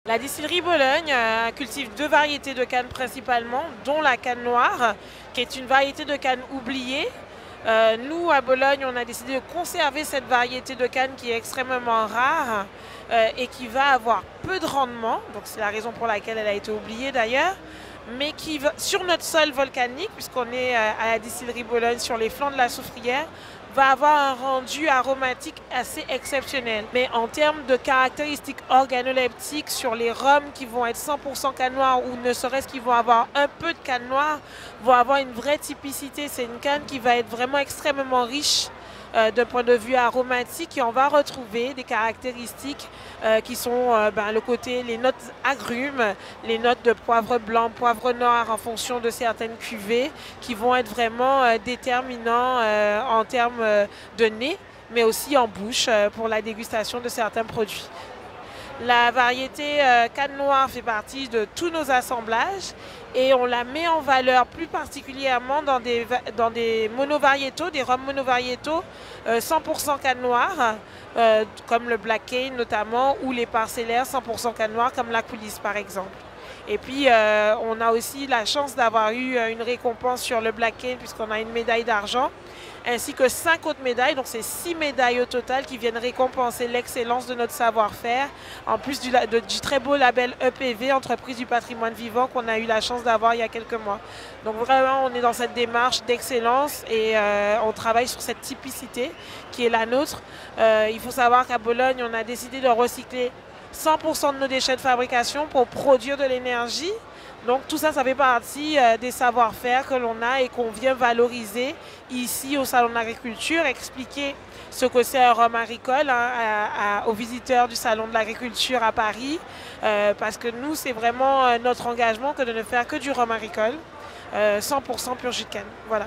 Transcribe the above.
La distillerie Bologne cultive deux variétés de canne principalement, dont la canne noire, qui est une variété de canne oubliée. Nous, à Bologne, on a décidé de conserver cette variété de canne qui est extrêmement rare et qui va avoir peu de rendement. Donc c'est la raison pour laquelle elle a été oubliée d'ailleurs. Mais qui va, sur notre sol volcanique, puisqu'on est à la distillerie Bologne sur les flancs de la Soufrière, va avoir un rendu aromatique assez exceptionnel. Mais en termes de caractéristiques organoleptiques sur les rhums qui vont être 100% canne noire ou ne serait-ce qu'ils vont avoir un peu de canne noire, vont avoir une vraie typicité. C'est une canne qui va être vraiment extrêmement riche d'un point de vue aromatique et on va retrouver des caractéristiques qui sont le côté, les notes agrumes, les notes de poivre blanc, poivre noir en fonction de certaines cuvées qui vont être vraiment déterminants en termes de nez, mais aussi en bouche pour la dégustation de certains produits. La variété canne noire fait partie de tous nos assemblages et on la met en valeur plus particulièrement dans des monovariétaux, des rhums monovariétaux 100% canne noire, comme le Black Cane notamment, ou les parcellaires 100% canne noire comme la Coulisse par exemple. Et puis on a aussi la chance d'avoir eu une récompense sur le Black Cane puisqu'on a une médaille d'argent, ainsi que 5 autres médailles, donc c'est 6 médailles au total qui viennent récompenser l'excellence de notre savoir-faire, en plus du très beau label EPV, Entreprise du patrimoine vivant, qu'on a eu la chance d'avoir il y a quelques mois. Donc vraiment, on est dans cette démarche d'excellence et on travaille sur cette typicité qui est la nôtre. Il faut savoir qu'à Bologne, on a décidé de recycler 100% de nos déchets de fabrication pour produire de l'énergie. Donc tout ça, ça fait partie des savoir-faire que l'on a et qu'on vient valoriser ici au Salon de l'Agriculture, expliquer ce que c'est un rhum agricole aux visiteurs du Salon de l'Agriculture à Paris, parce que nous, c'est vraiment notre engagement que de ne faire que du rhum agricole, 100% pur jus de canne. Voilà.